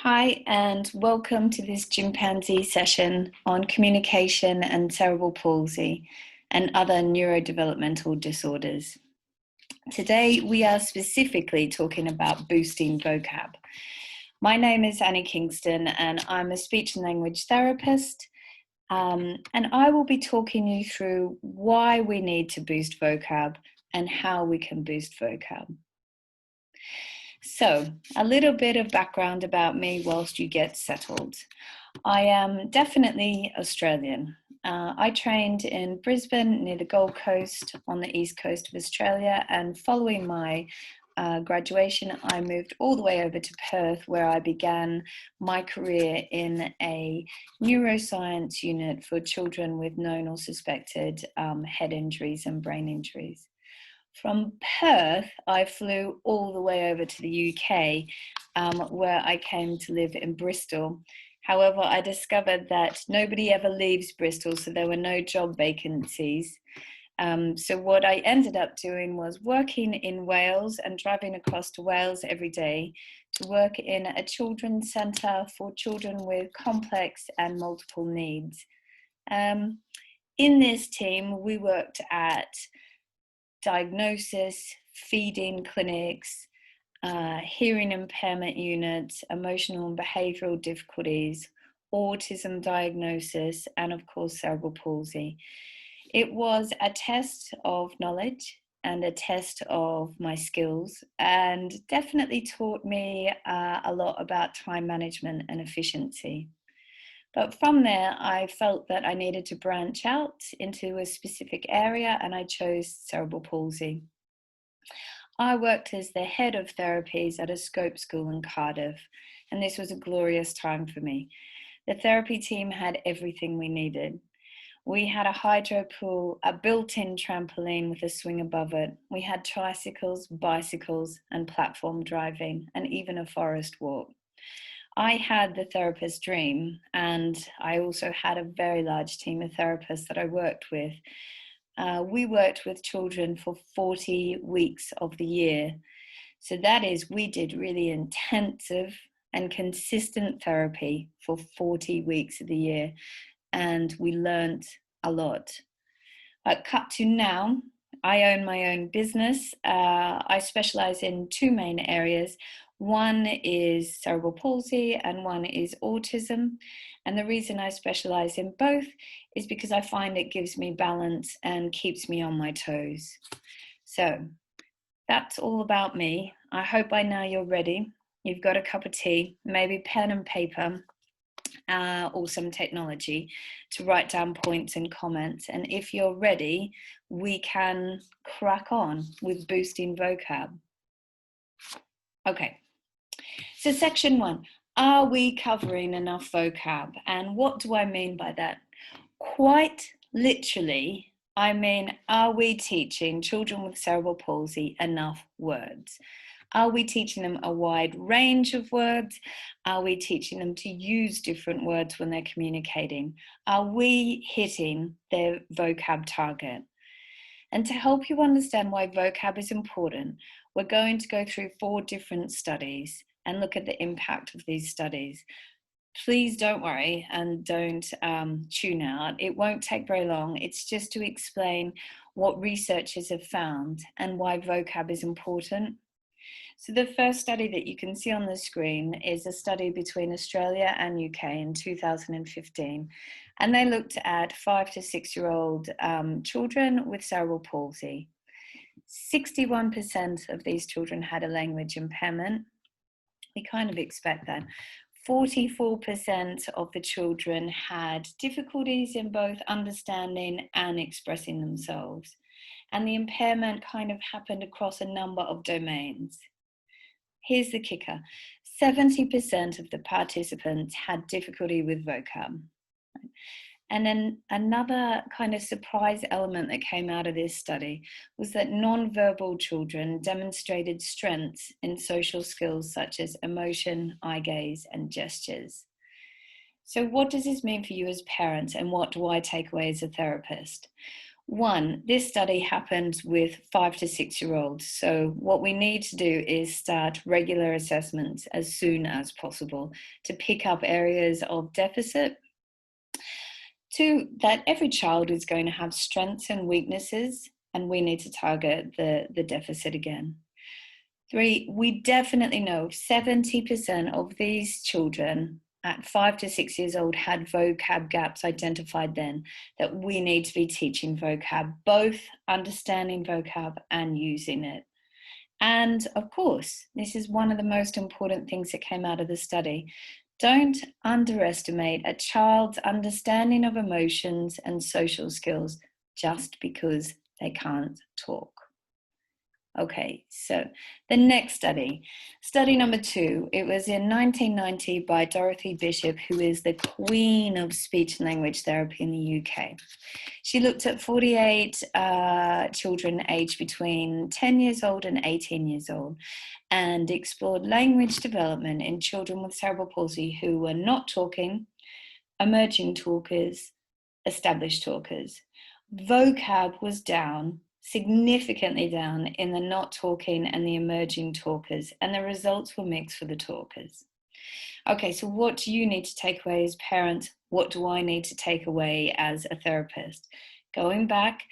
Hi, and welcome to this chimpanzee session on communication and cerebral palsy and other neurodevelopmental disorders. Today, we are specifically talking about boosting vocab. My name is Annie Kingston, and I'm a speech and language therapist. And I will be talking you through why we need to boost vocab and how we can boost vocab. So, a little bit of background about me whilst you get settled. I am definitely Australian. I trained in Brisbane near the Gold Coast on the east coast of Australia, and following my graduation, I moved all the way over to Perth, where I began my career in a neuroscience unit for children with known or suspected head injuries and brain injuries. From Perth, I flew all the way over to the UK, where I came to live in Bristol. However, I discovered that nobody ever leaves Bristol, so there were no job vacancies. So what I ended up doing was working in Wales and driving across to Wales every day to work in a children's centre for children with complex and multiple needs. In this team, we worked at diagnosis, feeding clinics, hearing impairment units, emotional and behavioural difficulties, autism diagnosis, and of course cerebral palsy. It was a test of knowledge and a test of my skills, and definitely taught me a lot about time management and efficiency. But from there, I felt that I needed to branch out into a specific area, and I chose cerebral palsy. I worked as the head of therapies at a scope school in Cardiff, and this was a glorious time for me. The therapy team had everything we needed. We had a hydro pool, a built-in trampoline with a swing above it. We had tricycles, bicycles, and platform driving, and even a forest walk. I had the therapist dream, and I also had a very large team of therapists that I worked with. We worked with children for 40 weeks of the year. So that is, we did really intensive and consistent therapy for 40 weeks of the year, and we learned a lot. But cut to now, I own my own business. I specialize in two main areas. One is cerebral palsy and one is autism. And the reason I specialize in both is because I find it gives me balance and keeps me on my toes. So that's all about me. I hope by now you're ready. You've got a cup of tea, maybe pen and paper, or some technology to write down points and comments. And if you're ready, we can crack on with boosting vocab. Okay, so section 1, are we covering enough vocab? And what do I mean by that? Quite literally, I mean, are we teaching children with cerebral palsy enough words? Are we teaching them a wide range of words? Are we teaching them to use different words when they're communicating? Are we hitting their vocab target? And to help you understand why vocab is important, we're going to go through 4 different studies and look at the impact of these studies. Please don't worry and don't tune out. It won't take very long. It's just to explain what researchers have found and why vocab is important. So the first study that you can see on the screen is a study between Australia and UK in 2015. And they looked at 5 to 6-year-old children with cerebral palsy. 61% of these children had a language impairment. We kind of expect that. 44% of the children had difficulties in both understanding and expressing themselves. And the impairment kind of happened across a number of domains. Here's the kicker. 70% of the participants had difficulty with vocab. And then another kind of surprise element that came out of this study was that non-verbal children demonstrated strengths in social skills such as emotion, eye gaze, and gestures. So what does this mean for you as parents, and what do I take away as a therapist? One, this study happened with 5 to 6 year olds. So what we need to do is start regular assessments as soon as possible to pick up areas of deficit. Two, that every child is going to have strengths and weaknesses, and we need to target the deficit again. Three, we definitely know 70% of these children at 5 to 6 years old had vocab gaps identified then, that we need to be teaching vocab, both understanding vocab and using it. And of course, this is one of the most important things that came out of the study. Don't underestimate a child's understanding of emotions and social skills just because they can't talk. Okay, so the next study number 2, it was in 1990 by Dorothy Bishop, who is the queen of speech and language therapy in the UK. She looked at 48 children aged between 10 years old and 18 years old and explored language development in children with cerebral palsy who were not talking, emerging talkers, established talkers. Vocab was down, significantly down in the not talking and the emerging talkers, and the results were mixed for the talkers. Okay, so what do you need to take away as parents? What do I need to take away as a therapist? Going back,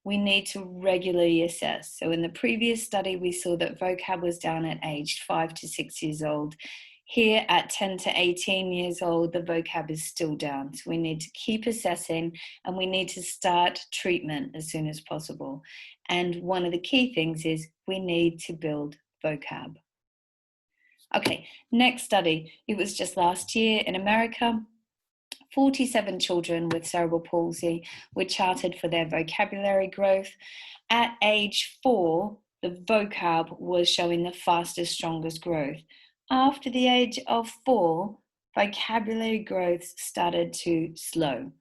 we need to regularly assess. So in the previous study, we saw that vocab was down at age 5 to 6 years old. Here at 10 to 18 years old, the vocab is still down. So we need to keep assessing and we need to start treatment as soon as possible. And one of the key things is we need to build vocab. Okay, next study. It was just last year in America. 47 children with cerebral palsy were charted for their vocabulary growth. At age 4, the vocab was showing the fastest, strongest growth. After the age of 4, vocabulary growth started to slow.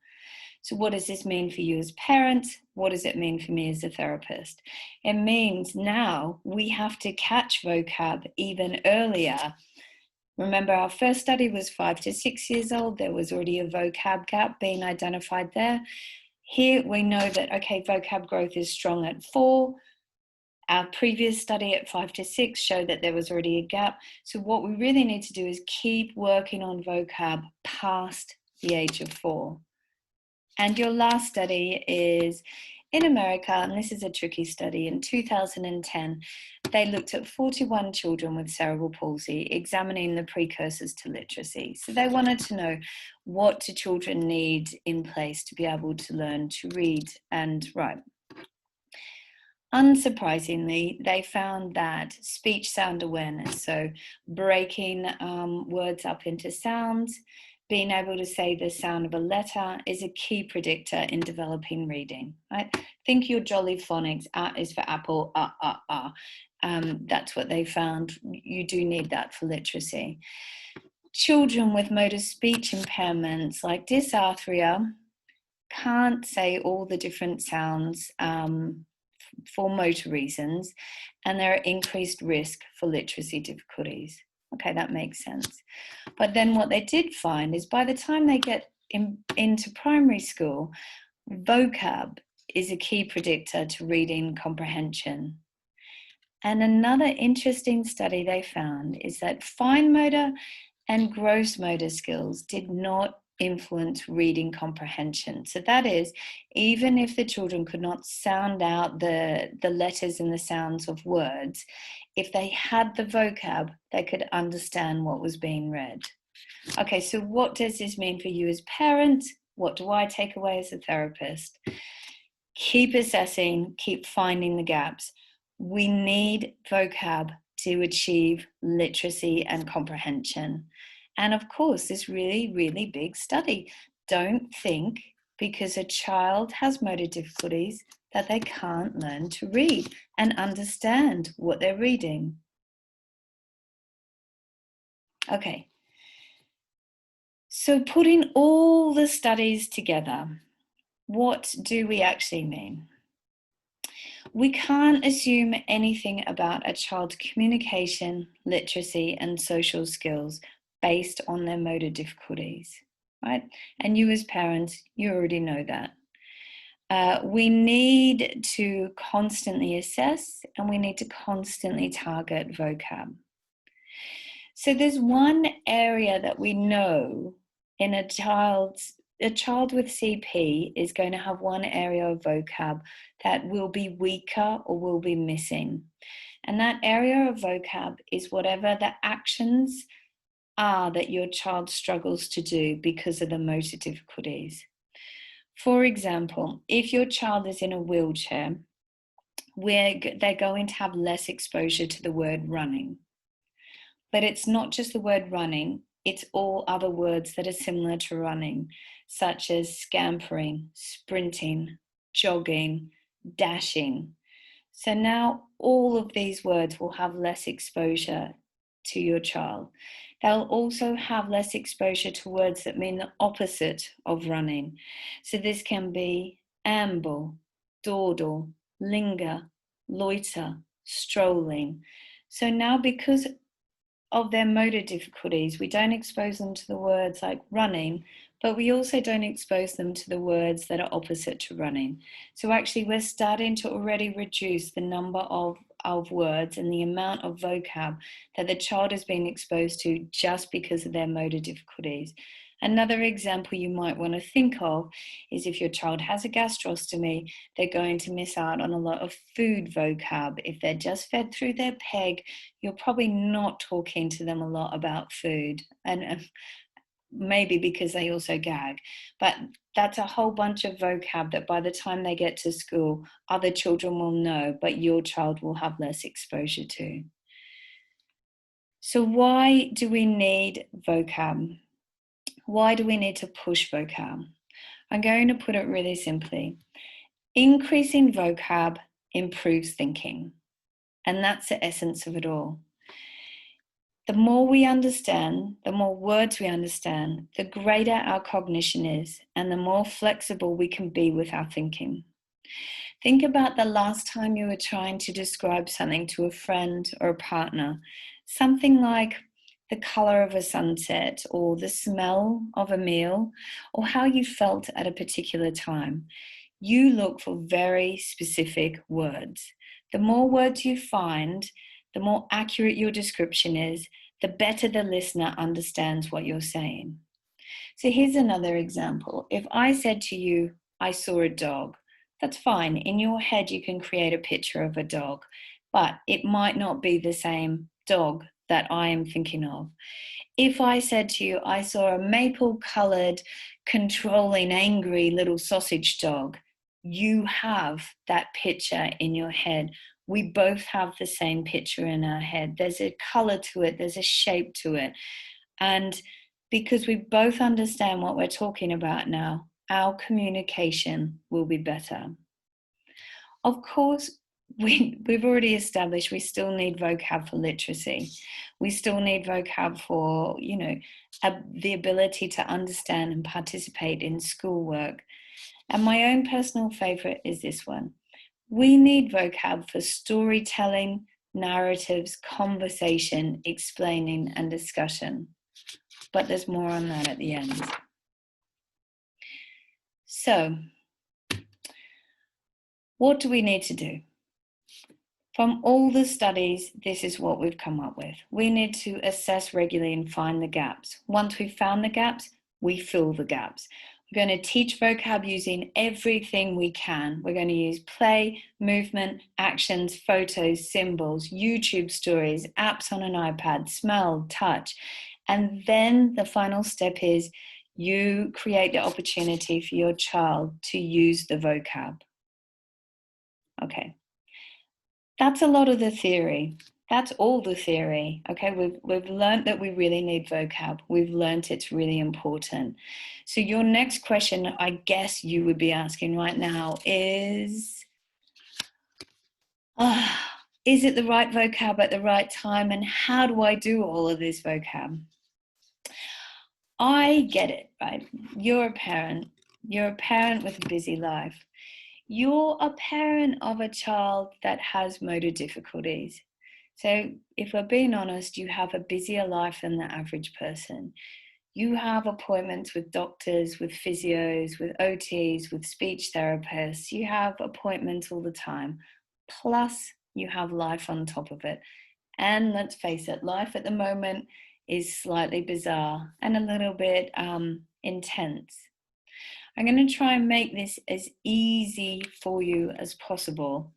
So what does this mean for you as parents? What does it mean for me as a therapist? It means now we have to catch vocab even earlier. Remember, our first study was 5 to 6 years old. There was already a vocab gap being identified there. Here we know that, okay, vocab growth is strong at 4. Our previous study at 5 to 6 showed that there was already a gap. So what we really need to do is keep working on vocab past the age of 4. And your last study is in America, and this is a tricky study. In 2010, they looked at 41 children with cerebral palsy, examining the precursors to literacy. So they wanted to know, what do children need in place to be able to learn to read and write? Unsurprisingly, they found that speech sound awareness, so breaking words up into sounds, being able to say the sound of a letter, is a key predictor in developing reading. Right? Think your jolly phonics. Is for apple, that's what they found. You do need that for literacy. Children with motor speech impairments like dysarthria can't say all the different sounds for motor reasons, and there are increased risk for literacy difficulties. Okay, that makes sense. But then what they did find is by the time they get into primary school, vocab is a key predictor to reading comprehension. And another interesting study they found is that fine motor and gross motor skills did not influence reading comprehension. So that is, even if the children could not sound out the letters and the sounds of words, if they had the vocab, they could understand what was being read. Okay, so what does this mean for you as parents? What do I take away as a therapist? Keep assessing, keep finding the gaps. We need vocab to achieve literacy and comprehension. And of course, this really, really big study. Don't think because a child has motor difficulties that they can't learn to read and understand what they're reading. Okay. So putting all the studies together, what do we actually mean? We can't assume anything about a child's communication, literacy, and social skills based on their motor difficulties, right? And you as parents, you already know that. We need to constantly assess, and we need to constantly target vocab. So there's one area that we know in a child with CP is going to have one area of vocab that will be weaker or will be missing. And that area of vocab is whatever the actions are that your child struggles to do because of the motor difficulties. For example, if your child is in a wheelchair, they're going to have less exposure to the word running. But it's not just the word running, it's all other words that are similar to running, such as scampering, sprinting, jogging, dashing. So now all of these words will have less exposure to your child. They'll also have less exposure to words that mean the opposite of running. So this can be amble, dawdle, linger, loiter, strolling. So now, because of their motor difficulties, we don't expose them to the words like running, but we also don't expose them to the words that are opposite to running. So actually we're starting to already reduce the number of words and the amount of vocab that the child is being exposed to just because of their motor difficulties. Another example you might want to think of is if your child has a gastrostomy, they're going to miss out on a lot of food vocab. If they're just fed through their peg, you're probably not talking to them a lot about food, and maybe because they also gag. But that's a whole bunch of vocab that by the time they get to school, other children will know, but your child will have less exposure to. So why do we need vocab? Why do we need to push vocab? I'm going to put it really simply. Increasing vocab improves thinking, and that's the essence of it all. The more we understand, the more words we understand, the greater our cognition is, and the more flexible we can be with our thinking. Think about the last time you were trying to describe something to a friend or a partner, something like the color of a sunset, or the smell of a meal, or how you felt at a particular time. You look for very specific words. The more words you find, the more accurate your description is, the better the listener understands what you're saying. So here's another example. If I said to you, I saw a dog, that's fine. In your head, you can create a picture of a dog, but it might not be the same dog that I am thinking of. If I said to you, I saw a maple-colored, controlling, angry little sausage dog, you have that picture in your head. We both have the same picture in our head. There's a color to it, there's a shape to it. And because we both understand what we're talking about now, our communication will be better. Of course, we've already established we still need vocab for literacy. We still need vocab for, the ability to understand and participate in schoolwork. And my own personal favorite is this one. We need vocab for storytelling, narratives, conversation, explaining, and discussion. But there's more on that at the end. So, what do we need to do? From all the studies, this is what we've come up with. We need to assess regularly and find the gaps. Once we've found the gaps, we fill the gaps. We're going to teach vocab using everything we can. We're going to use play, movement, actions, photos, symbols, YouTube stories, apps on an iPad, smell, touch. And then the final step is you create the opportunity for your child to use the vocab. Okay. That's a lot of the theory. That's all the theory. Okay, we've learned that we really need vocab. We've learned it's really important. So your next question, I guess you would be asking right now is it the right vocab at the right time? And how do I do all of this vocab? I get it, right? You're a parent. You're a parent with a busy life. You're a parent of a child that has motor difficulties. So if we're being honest, you have a busier life than the average person. You have appointments with doctors, with physios, with OTs, with speech therapists. You have appointments all the time. Plus, you have life on top of it. And let's face it, life at the moment is slightly bizarre and a little bit intense. I'm going to try and make this as easy for you as possible.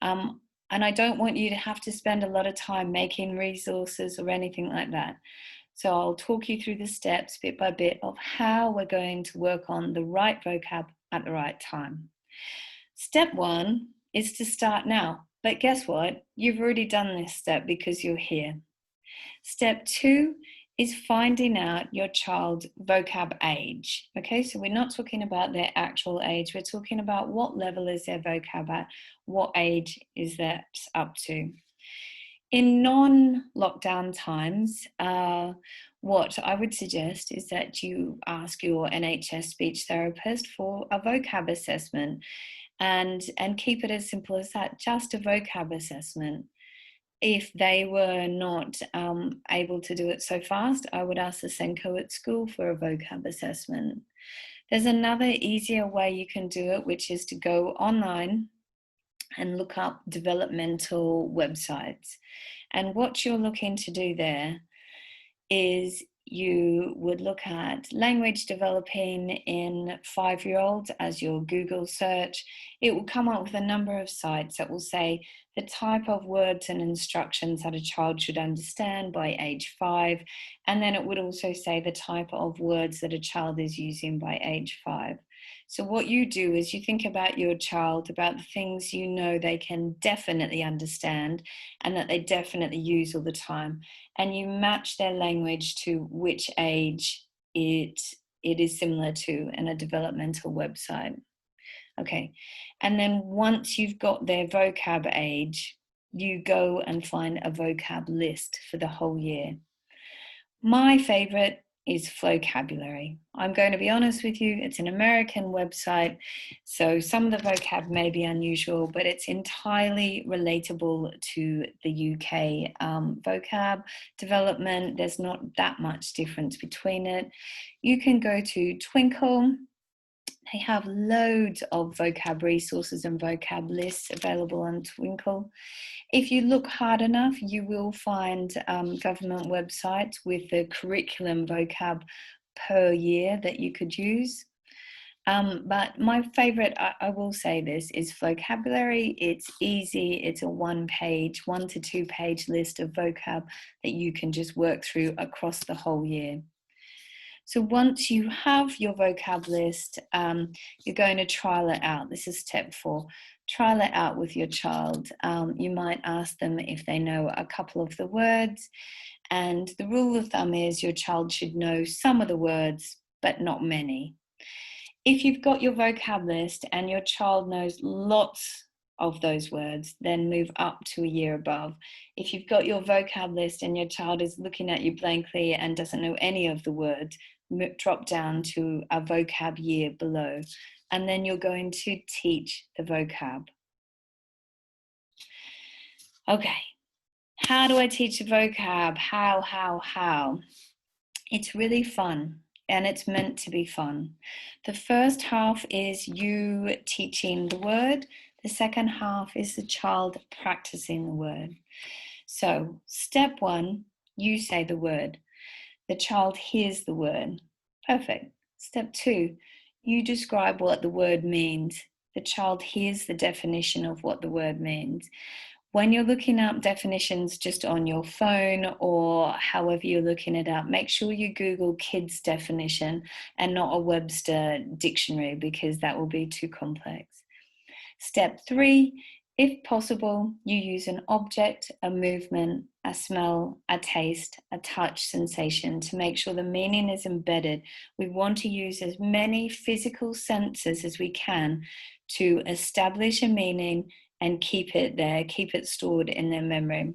And I don't want you to have to spend a lot of time making resources or anything like that. So I'll talk you through the steps bit by bit of how we're going to work on the right vocab at the right time. Step one is to start now. But guess what? You've already done this step because you're here. Step two is finding out your child's vocab age. Okay, so we're not talking about their actual age. We're talking about what level is their vocab at, what age is that up to. In non-lockdown times, what I would suggest is that you ask your NHS speech therapist for a vocab assessment and keep it as simple as that, just a vocab assessment. If they were not able to do it so fast, I would ask the Senko at school for a vocab assessment. There's another easier way you can do it, which is to go online and look up developmental websites. And what you're looking to do there is you would look at language developing in 5-year-olds as your Google search. It will come up with a number of sites that will say the type of words and instructions that a child should understand by age 5. And then it would also say the type of words that a child is using by age 5. So what you do is you think about your child, about the things you know they can definitely understand and that they definitely use all the time. And you match their language to which age it is similar to in a developmental website. Okay, and then once you've got their vocab age, you go and find a vocab list for the whole year. My favorite is Vocabulary. I'm going to be honest with you, it's an American website, so some of the vocab may be unusual, but it's entirely relatable to the UK vocab development. There's not that much difference between it. You can go to Twinkle. They have loads of vocab resources and vocab lists available on Twinkle. If you look hard enough, you will find government websites with the curriculum vocab per year that you could use. But my favorite, I will say this, is Vocabulary. It's easy. It's a 1 to 2 page list of vocab that you can just work through across the whole year. So once you have your vocab list, you're going to trial it out. This is step 4. Trial it out with your child. You might ask them if they know a couple of the words. And the rule of thumb is your child should know some of the words, but not many. If you've got your vocab list and your child knows lots of those words, then move up to a year above. If you've got your vocab list and your child is looking at you blankly and doesn't know any of the words, drop down to a vocab year below, and then you're going to teach the vocab. Okay, how do I teach the vocab? How? It's really fun, and it's meant to be fun. The first half is you teaching the word. The second half is the child practicing the word. So step 1, you say the word. The child hears the word. Perfect. Step 2, you describe what the word means. The child hears the definition of what the word means. When you're looking up definitions just on your phone or however you're looking it up, make sure you Google kids definition and not a Webster dictionary, because that will be too complex. Step 3, if possible, you use an object, a movement, a smell, a taste, a touch sensation to make sure the meaning is embedded. We want to use as many physical senses as we can to establish a meaning and keep it there, keep it stored in their memory.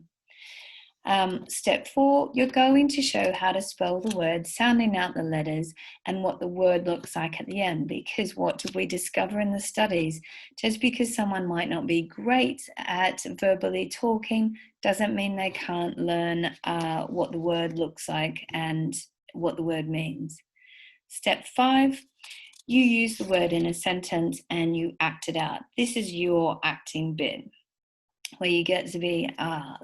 Step 4, you're going to show how to spell the word, sounding out the letters and what the word looks like at the end, because what did we discover in the studies? Just because someone might not be great at verbally talking doesn't mean they can't learn what the word looks like and what the word means. Step 5, you use the word in a sentence and you act it out. This is your acting bit, where you get to be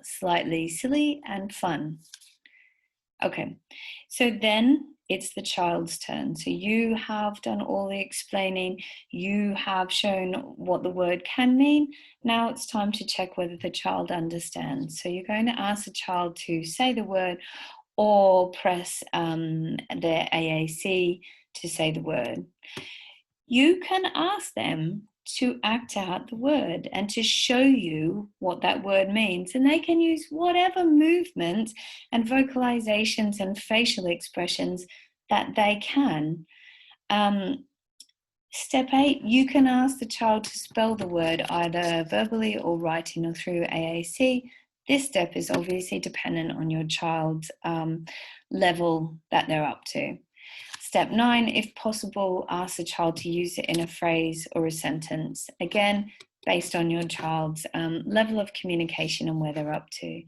slightly silly and fun. Okay, so then it's the child's turn. So you have done all the explaining, you have shown what the word can mean. Now it's time to check whether the child understands. So you're going to ask the child to say the word or press their AAC to say the word. You can ask them to act out the word and to show you what that word means. And they can use whatever movements and vocalizations and facial expressions that they can. Step 8, you can ask the child to spell the word either verbally or writing or through AAC. This step is obviously dependent on your child's level that they're up to. Step 9, if possible, ask the child to use it in a phrase or a sentence. Again, based on your child's level of communication and where they're up to.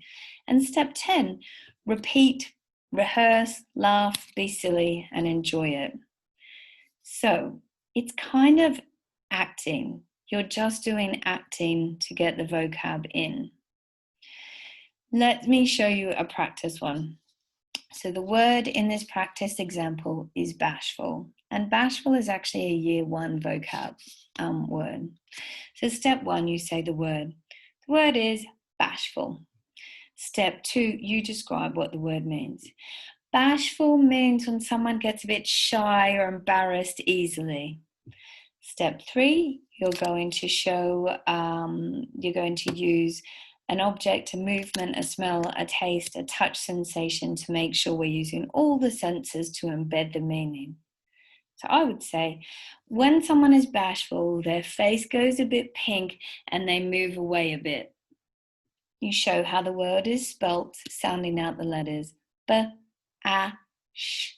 And step 10, repeat, rehearse, laugh, be silly, and enjoy it. So it's kind of acting. You're just doing acting to get the vocab in. Let me show you a practice one. So the word in this practice example is bashful, and bashful is actually a year 1 vocab word. So step 1, you say the word. The word is bashful. Step 2, you describe what the word means. Bashful means when someone gets a bit shy or embarrassed easily. Step 3, you're going to show, you're going to use an object, a movement, a smell, a taste, a touch sensation to make sure we're using all the senses to embed the meaning. So I would say when someone is bashful, their face goes a bit pink and they move away a bit. You show how the word is spelt, sounding out the letters b, a, sh,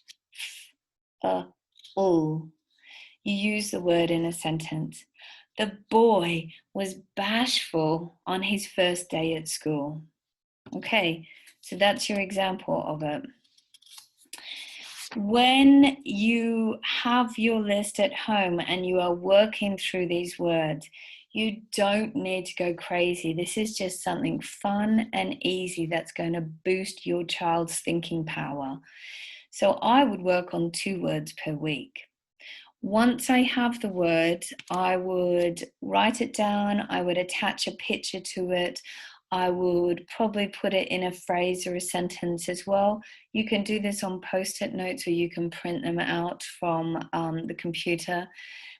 f, u. You use the word in a sentence. The boy was bashful on his first day at school. Okay, so that's your example of it. When you have your list at home and you are working through these words, you don't need to go crazy. This is just something fun and easy that's going to boost your child's thinking power. So I would work on 2 words per week. Once I have the word, I would write it down, I would attach a picture to it, I would probably put it in a phrase or a sentence as well. You can do this on post-it notes or you can print them out from the computer.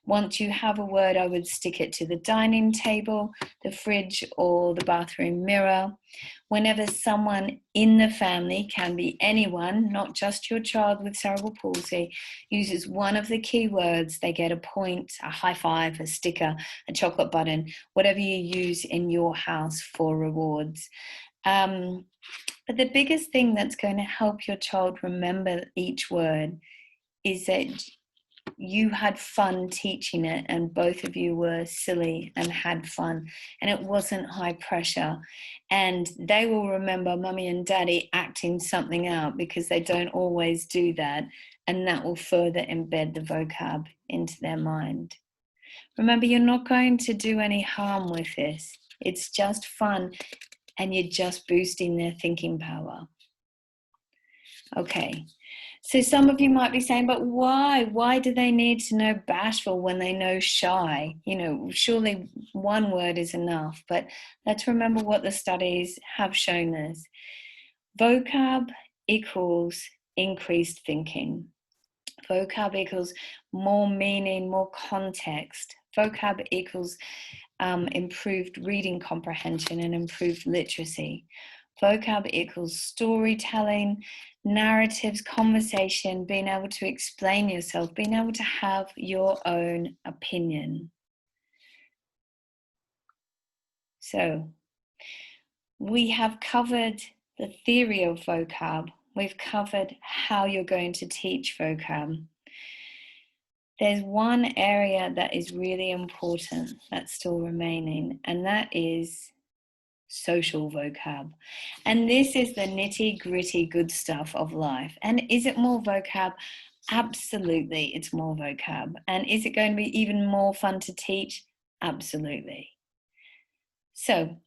Once you have a word, I would stick it to the dining table, the fridge, or the bathroom mirror. Whenever someone in the family, can be anyone, not just your child with cerebral palsy, uses one of the key words, they get a point, a high five, a sticker, a chocolate button, whatever you use in your house for rewards. But the biggest thing that's going to help your child remember each word is that you had fun teaching it and both of you were silly and had fun and it wasn't high pressure, and they will remember mummy and daddy acting something out because they don't always do that, and that will further embed the vocab into their mind. Remember, you're not going to do any harm with this. It's just fun and you're just boosting their thinking power. Okay. So some of you might be saying, but why? Why do they need to know bashful when they know shy? You know, surely one word is enough, but let's remember what the studies have shown us. Vocab equals increased thinking. Vocab equals more meaning, more context. Vocab equals improved reading comprehension and improved literacy. Vocab equals storytelling, narratives, conversation, being able to explain yourself, being able to have your own opinion. So we have covered the theory of vocab. We've covered how you're going to teach vocab. There's one area that is really important that's still remaining, and that is social vocab. And this is the nitty gritty good stuff of life. And is it more vocab? Absolutely, it's more vocab. And is it going to be even more fun to teach? Absolutely. So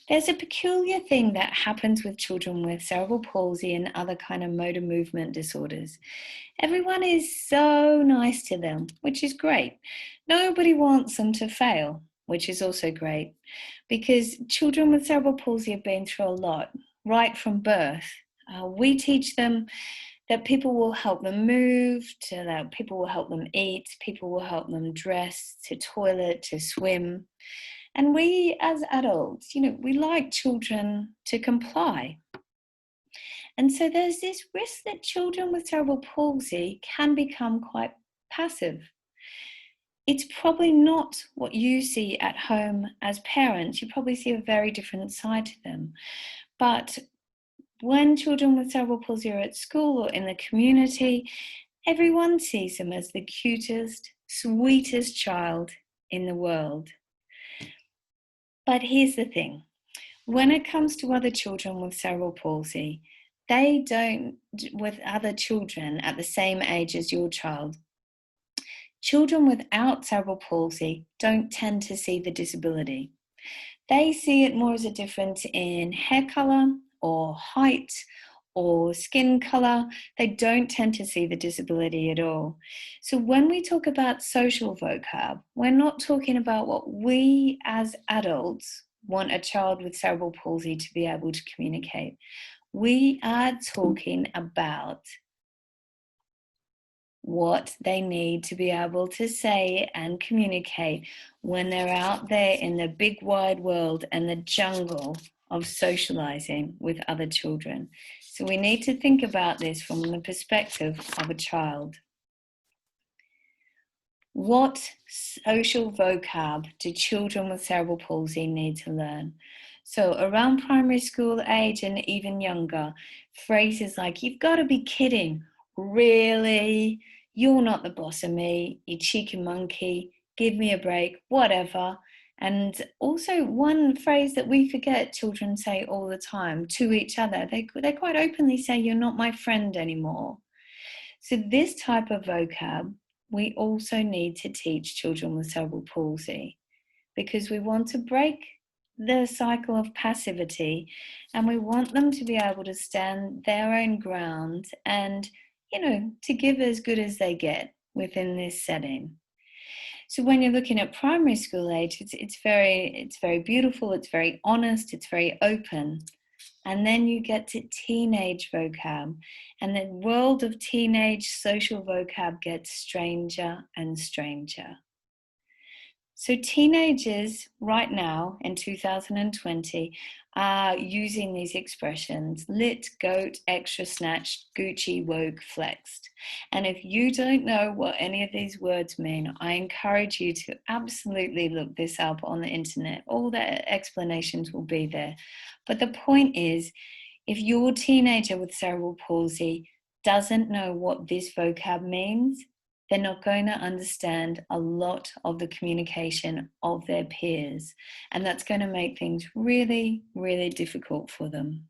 there's a peculiar thing that happens with children with cerebral palsy and other kind of motor movement disorders. Everyone is so nice to them, which is great. Nobody wants them to fail, which is also great, because children with cerebral palsy have been through a lot right from birth. We teach them that people will help them move, that people will help them eat, people will help them dress, to toilet, to swim. And we as adults, we like children to comply. And so there's this risk that children with cerebral palsy can become quite passive. It's probably not what you see at home as parents. You probably see a very different side to them. But when children with cerebral palsy are at school or in the community, everyone sees them as the cutest, sweetest child in the world. But here's the thing. When it comes to other children with cerebral palsy, they don't, with other children at the same age as your child, children without cerebral palsy don't tend to see the disability. They see it more as a difference in hair colour or height or skin colour. They don't tend to see the disability at all. So when we talk about social vocab, we're not talking about what we as adults want a child with cerebral palsy to be able to communicate. We are talking about what they need to be able to say and communicate when they're out there in the big wide world and the jungle of socializing with other children. So we need to think about this from the perspective of a child. What social vocab do children with cerebral palsy need to learn? So around primary school age and even younger, phrases like, "You've got to be kidding," "Really," "You're not the boss of me," "You cheeky monkey," "Give me a break," whatever. And also one phrase that we forget children say all the time to each other, they quite openly say, "You're not my friend anymore." So this type of vocab, we also need to teach children with cerebral palsy, because we want to break the cycle of passivity and we want them to be able to stand their own ground and, to give as good as they get within this setting. So when you're looking at primary school age, it's very beautiful, it's very honest, it's very open. And then you get to teenage vocab, and the world of teenage social vocab gets stranger and stranger. So teenagers right now in 2020 are using these expressions: lit, goat, extra snatched, Gucci, woke, flexed. And if you don't know what any of these words mean, I encourage you to absolutely look this up on the internet. All the explanations will be there. But the point is, if your teenager with cerebral palsy doesn't know what this vocab means, they're not going to understand a lot of the communication of their peers. And that's going to make things really, really difficult for them.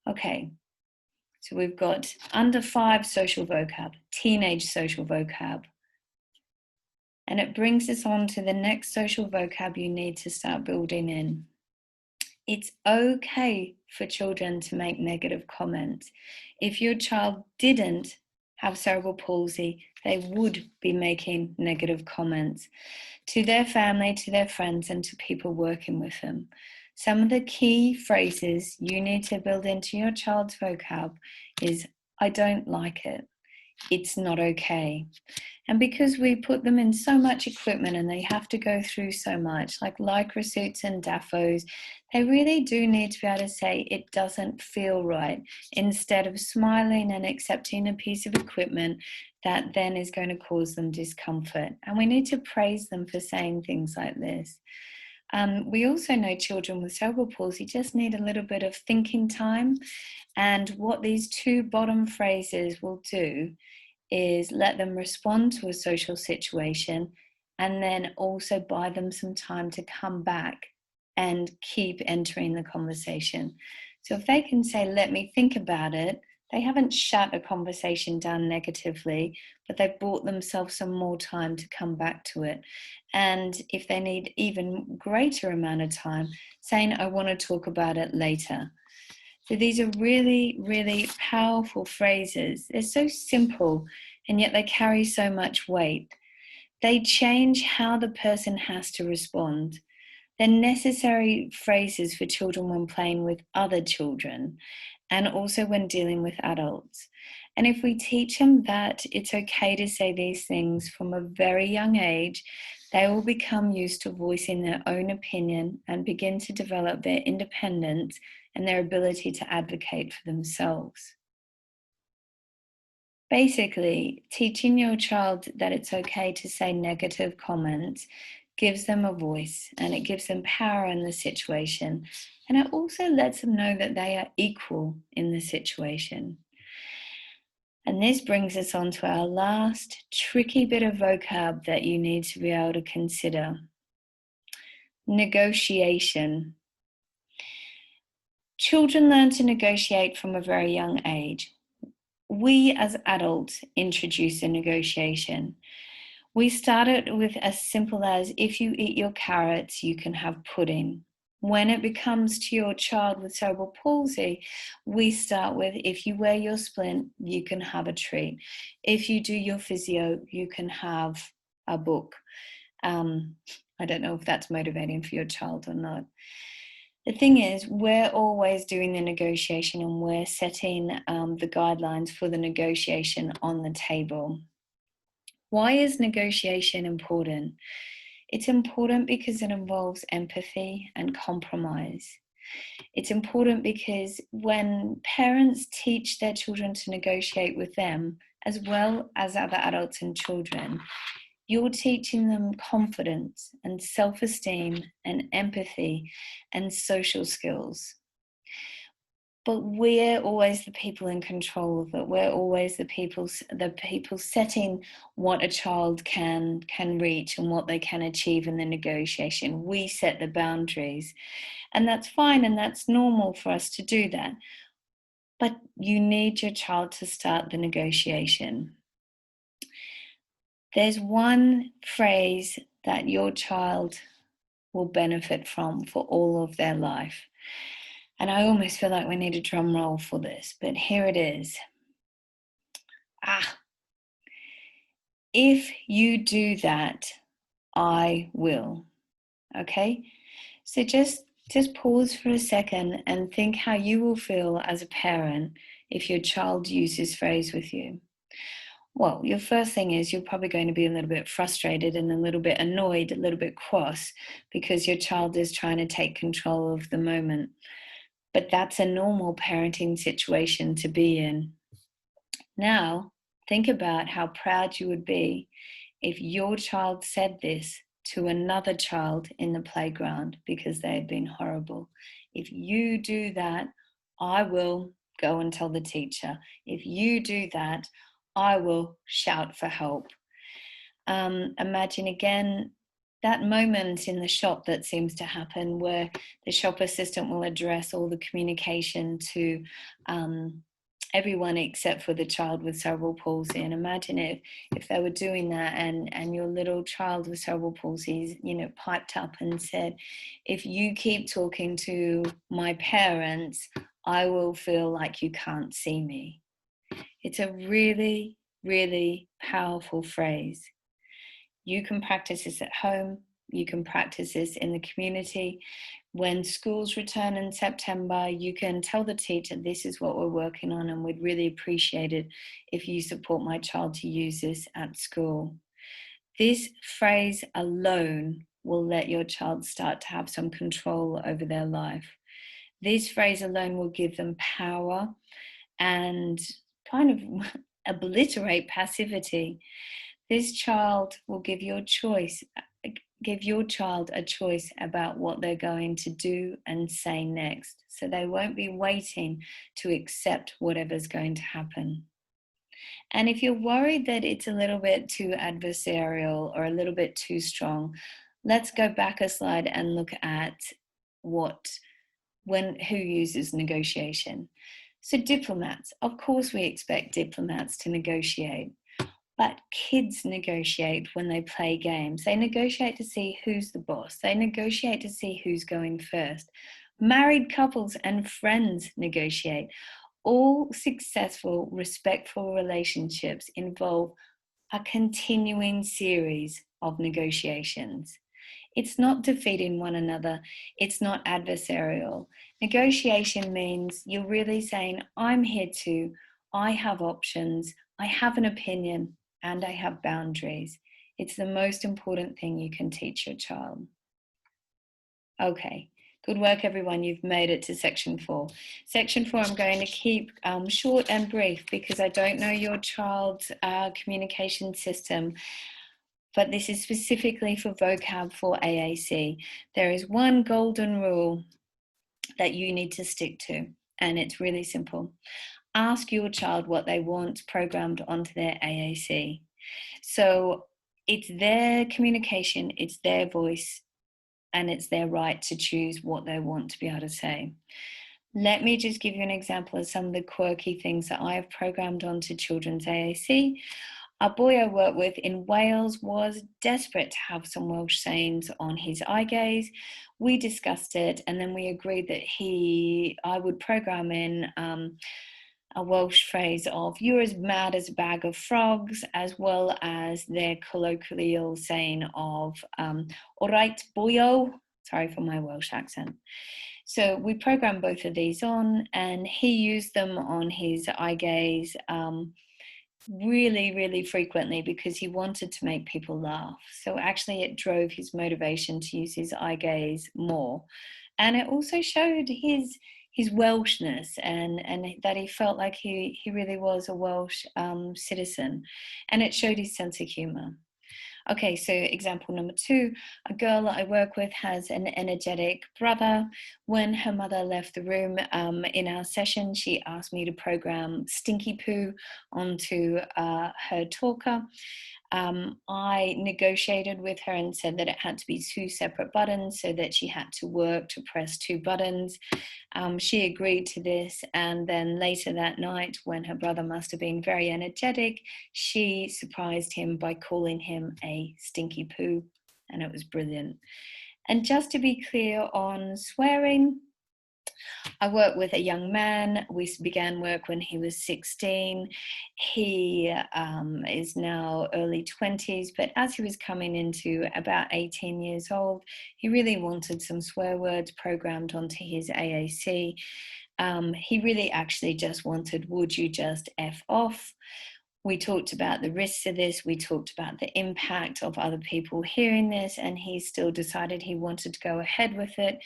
Okay, so we've got under 5 social vocab, teenage social vocab. And it brings us on to the next social vocab you need to start building in. It's okay for children to make negative comments. If your child didn't have cerebral palsy, they would be making negative comments to their family, to their friends, and to people working with them. Some of the key phrases you need to build into your child's vocab is, "I don't like it," "It's not okay." And because we put them in so much equipment and they have to go through so much, like lycra suits and daffos, they really do need to be able to say, "It doesn't feel right," instead of smiling and accepting a piece of equipment that then is going to cause them discomfort. And we need to praise them for saying things like this. We also know children with cerebral palsy just need a little bit of thinking time. And what these 2 bottom phrases will do is let them respond to a social situation and then also buy them some time to come back and keep entering the conversation. So if they can say, let me think about it, they haven't shut a conversation down negatively, but they've bought themselves some more time to come back to it. And if they need even greater amount of time, saying, I want to talk about it later. So these are really, really powerful phrases. They're so simple, and yet they carry so much weight. They change how the person has to respond. They're necessary phrases for children when playing with other children and also when dealing with adults. And if we teach them that it's okay to say these things from a very young age, they will become used to voicing their own opinion and begin to develop their independence and their ability to advocate for themselves. Basically, teaching your child that it's okay to say negative comments gives them a voice and it gives them power in the situation. And it also lets them know that they are equal in the situation. And this brings us on to our last tricky bit of vocab that you need to be able to consider. Negotiation. Children learn to negotiate from a very young age. We as adults introduce a negotiation. We started with as simple as, if you eat your carrots, you can have pudding. When it becomes to your child with cerebral palsy, we start with, if you wear your splint, you can have a treat. If you do your physio, you can have a book. I don't know if that's motivating for your child or not. The thing is, we're always doing the negotiation and we're setting the guidelines for the negotiation on the table. Why is negotiation important? It's important because it involves empathy and compromise. It's important because when parents teach their children to negotiate with them, as well as other adults and children, you're teaching them confidence and self-esteem and empathy and social skills. But we're always the people in control of it. We're always the people setting what a child can reach and what they can achieve in the negotiation. We set the boundaries, and that's fine, and that's normal for us to do that. But you need your child to start the negotiation. There's one phrase that your child will benefit from for all of their life. And I almost feel like we need a drum roll for this, but here it is. If you do that, I will. Okay? So just pause for a second and think how you will feel as a parent if your child uses this phrase with you. Well, your first thing is you're probably going to be a little bit frustrated and a little bit annoyed, a little bit cross, because your child is trying to take control of the moment. But that's a normal parenting situation to be in. Now, think about how proud you would be if your child said this to another child in the playground because they had been horrible. If you do that, I will go and tell the teacher. If you do that, I will shout for help. Imagine again that moment in the shop that seems to happen where the shop assistant will address all the communication to everyone except for the child with cerebral palsy. And imagine if they were doing that and your little child with cerebral palsy, piped up and said, if you keep talking to my parents, I will feel like you can't see me. It's a really, really powerful phrase. You can practice this at home. You can practice this in the community. When schools return in September, you can tell the teacher, this is what we're working on, and we'd really appreciate it if you support my child to use this at school. This phrase alone will let your child start to have some control over their life. This phrase alone will give them power and kind of obliterate passivity. This child will give your child a choice about what they're going to do and say next. So they won't be waiting to accept whatever's going to happen. And if you're worried that it's a little bit too adversarial or a little bit too strong, let's go back a slide and look at who uses negotiation. So diplomats, of course we expect diplomats to negotiate, but kids negotiate when they play games. They negotiate to see who's the boss. They negotiate to see who's going first. Married couples and friends negotiate. All successful, respectful relationships involve a continuing series of negotiations. It's not defeating one another. It's not adversarial. Negotiation means you're really saying, I'm here too. I have options. I have an opinion and I have boundaries. It's the most important thing you can teach your child. Okay. Good work, everyone. You've made it to section 4. Section 4, I'm going to keep short and brief because I don't know your child's communication system, but this is specifically for vocab for AAC. There is one golden rule that you need to stick to, and it's really simple. Ask your child what they want programmed onto their AAC. So it's their communication, it's their voice, and it's their right to choose what they want to be able to say. Let me just give you an example of some of the quirky things that I have programmed onto children's AAC. A boy I worked with in Wales was desperate to have some Welsh sayings on his eye gaze. We discussed it, and then we agreed that I would program in a Welsh phrase of "you're as mad as a bag of frogs," as well as their colloquial saying of "all right, boyo." Sorry for my Welsh accent. So we programmed both of these on, and he used them on his eye gaze really, really frequently because he wanted to make people laugh. So actually it drove his motivation to use his eye gaze more. And it also showed his Welshness and that he felt like he really was a Welsh citizen. And it showed his sense of humour. Okay, so example number 2, a girl that I work with has an energetic brother. When her mother left the room in our session, she asked me to program stinky poo onto her talker. I negotiated with her and said that it had to be 2 separate buttons so that she had to work to press 2 buttons. She agreed to this, and then later that night, when her brother must have been very energetic, she surprised him by calling him a stinky poo, and it was brilliant. And just to be clear on swearing, I work with a young man. We began work when he was 16. He is now early 20s, but as he was coming into about 18 years old, he really wanted some swear words programmed onto his AAC. He really actually just wanted, "would you just F off?" We talked about the risks of this. We talked about the impact of other people hearing this, and he still decided he wanted to go ahead with it.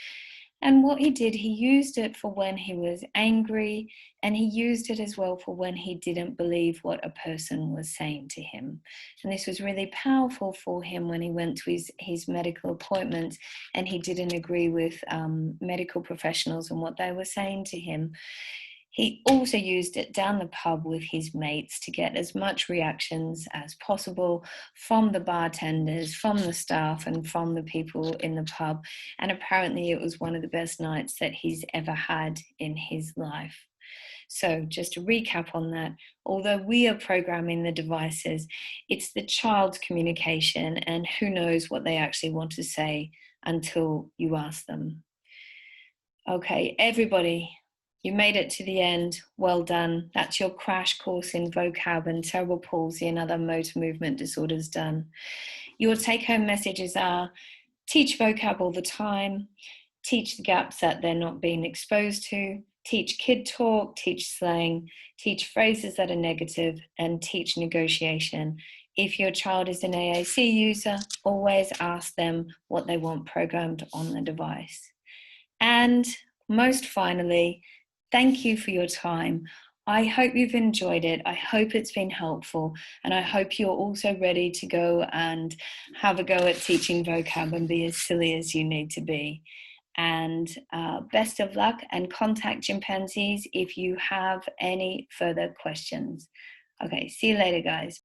And what he did, he used it for when he was angry, and he used it as well for when he didn't believe what a person was saying to him. And this was really powerful for him when he went to his medical appointments and he didn't agree with medical professionals and what they were saying to him. He also used it down the pub with his mates to get as much reactions as possible from the bartenders, from the staff, and from the people in the pub. And apparently it was one of the best nights that he's ever had in his life. So just to recap on that, although we are programming the devices, it's the child's communication, and who knows what they actually want to say until you ask them. Okay, everybody, you made it to the end. Well done. That's your crash course in vocab and cerebral palsy and other motor movement disorders done. Your take-home messages are: teach vocab all the time, teach the gaps that they're not being exposed to, teach kid talk, teach slang, teach phrases that are negative, and teach negotiation. If your child is an AAC user, always ask them what they want programmed on the device. And most finally, thank you for your time. I hope you've enjoyed it. I hope it's been helpful. And I hope you're also ready to go and have a go at teaching vocab and be as silly as you need to be. And best of luck, and contact Chimpanzees if you have any further questions. Okay, see you later, guys.